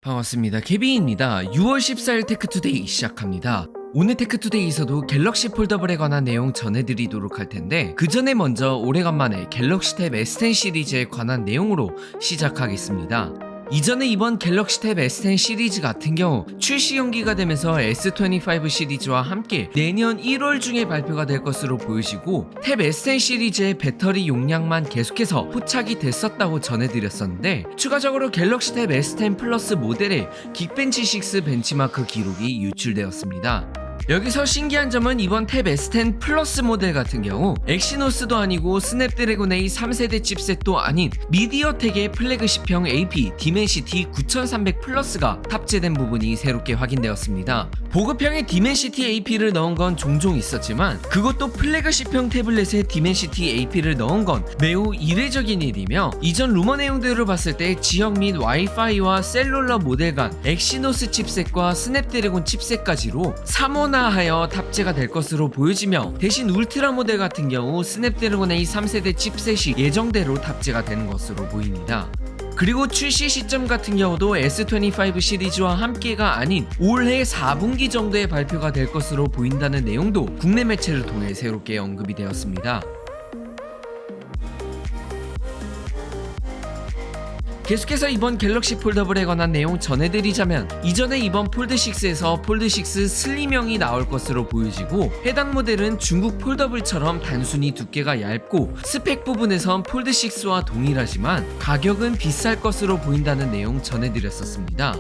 반갑습니다. 케빈입니다. 6월 14일 테크투데이 시작합니다. 오늘 테크투데이에서도 갤럭시 폴더블에 관한 내용 전해드리도록 할 텐데 그 전에 먼저 오래간만에 갤럭시 탭 S10 시리즈에 관한 내용으로 시작하겠습니다. 이전에 이번 갤럭시 탭 S10 시리즈 같은 경우 출시 연기가 되면서 S25 시리즈와 함께 내년 1월 중에 발표가 될 것으로 보여지고 탭 S10 시리즈의 배터리 용량만 계속해서 포착이 됐었다고 전해드렸었는데 추가적으로 갤럭시 탭 S10 플러스 모델의 긱벤치 6 벤치마크 기록이 유출되었습니다. 여기서 신기한 점은 이번 탭 S10 플러스 모델 같은 경우 엑시노스도 아니고 스냅드래곤 A 3세대 칩셋도 아닌 미디어텍의 플래그십형 AP 디멘시티 9300 플러스가 탑재된 부분이 새롭게 확인되었습니다. 보급형의 디멘시티 AP를 넣은 건 종종 있었지만 그것도 플래그십형 태블릿에 디멘시티 AP를 넣은 건 매우 이례적인 일이며 이전 루머 내용들을 봤을 때 지역 및 와이파이와 셀룰러 모델 간 엑시노스 칩셋과 스냅드래곤 칩셋까지로 3원화하여 탑재가 될 것으로 보여지며 대신 울트라 모델 같은 경우 스냅드래곤 A 3세대 칩셋이 예정대로 탑재가 되는 것으로 보입니다. 그리고 출시 시점 같은 경우도 S25 시리즈와 함께가 아닌 올해 4분기 정도에 발표가 될 것으로 보인다는 내용도 국내 매체를 통해 새롭게 언급이 되었습니다. 계속해서 이번 갤럭시 폴더블에 관한 내용 전해드리자면 이전에 이번 폴드6에서 폴드6 슬림형이 나올 것으로 보여지고 해당 모델은 중국 폴더블처럼 단순히 두께가 얇고 스펙 부분에선 폴드6와 동일하지만 가격은 비쌀 것으로 보인다는 내용 전해드렸었습니다.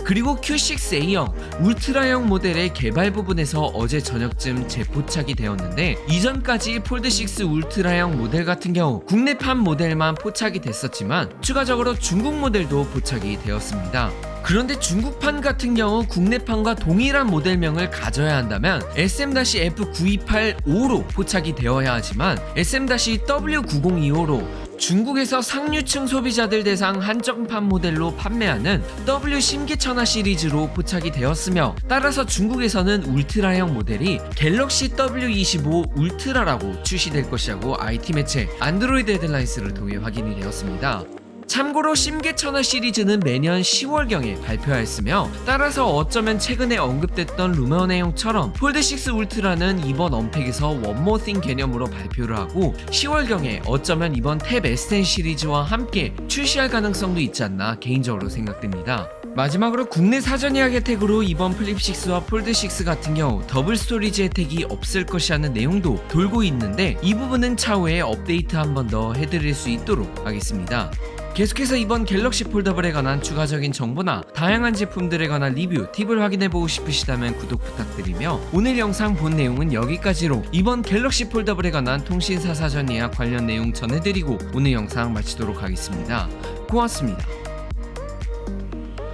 그리고 Q6A형 울트라형 모델의 개발 부분에서 어제 저녁쯤 재포착이 되었는데 이전까지 폴드6 울트라형 모델 같은 경우 국내판 모델만 포착이 됐었지만 추가적으로 중국 모델도 포착이 되었습니다. 그런데 중국판 같은 경우 국내판과 동일한 모델명을 가져야 한다면 SM-F9285로 포착이 되어야 하지만 SM-W9025로 중국에서 상류층 소비자들 대상 한정판 모델로 판매하는 W 심기천하 시리즈로 포착이 되었으며 따라서 중국에서는 울트라형 모델이 갤럭시 W25 울트라라고 출시될 것이라고 IT 매체 안드로이드 헤드라인스를 통해 확인이 되었습니다. 참고로 심계천하 시리즈는 매년 10월경에 발표하였으며 따라서 어쩌면 최근에 언급됐던 루머 내용처럼 폴드6 울트라는 이번 언팩에서 원모띵 개념으로 발표를 하고 10월경에 어쩌면 이번 탭 S10 시리즈와 함께 출시할 가능성도 있지 않나 개인적으로 생각됩니다. 마지막으로 국내 사전 예약 혜택으로 이번 플립6와 폴드6 같은 경우 더블 스토리지 혜택이 없을 것이라는 내용도 돌고 있는데 이 부분은 차후에 업데이트 한 번 더 해드릴 수 있도록 하겠습니다. 계속해서 이번 갤럭시 폴더블에 관한 추가적인 정보나 다양한 제품들에 관한 리뷰, 팁을 확인해보고 싶으시다면 구독 부탁드리며 오늘 영상 본 내용은 여기까지로 이번 갤럭시 폴더블에 관한 통신사 사전 예약 관련 내용 전해드리고 오늘 영상 마치도록 하겠습니다. 고맙습니다.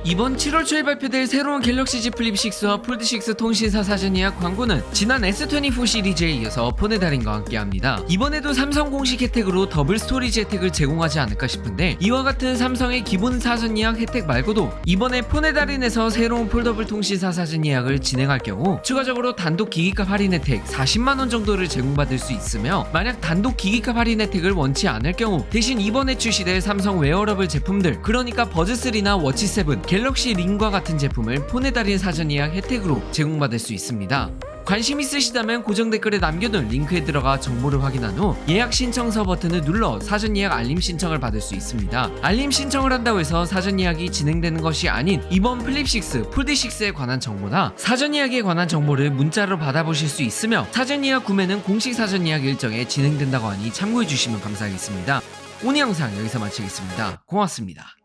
이번 7월 초에 발표될 새로운 갤럭시 Z 플립6와 폴드6 통신사 사전 예약 광고는 지난 S24 시리즈에 이어서 폰의 달인과 함께합니다. 이번에도 삼성 공식 혜택으로 더블 스토리지 혜택을 제공하지 않을까 싶은데 이와 같은 삼성의 기본 사전 예약 혜택 말고도 이번에 폰의 달인에서 새로운 폴더블 통신사 사전 예약을 진행할 경우 추가적으로 단독 기기값 할인 혜택 40만원 정도를 제공받을 수 있으며 만약 단독 기기값 할인 혜택을 원치 않을 경우 대신 이번에 출시될 삼성 웨어러블 제품들 그러니까 버즈3나 워치7 갤럭시 링과 같은 제품을 폰의 달인 사전 예약 혜택으로 제공받을 수 있습니다. 관심 있으시다면 고정 댓글에 남겨둔 링크에 들어가 정보를 확인한 후 예약 신청서 버튼을 눌러 사전 예약 알림 신청을 받을 수 있습니다. 알림 신청을 한다고 해서 사전 예약이 진행되는 것이 아닌 이번 플립6, 폴드6에 관한 정보나 사전 예약에 관한 정보를 문자로 받아보실 수 있으며 사전 예약 구매는 공식 사전 예약 일정에 진행된다고 하니 참고해 주시면 감사하겠습니다. 오늘 영상 여기서 마치겠습니다. 고맙습니다.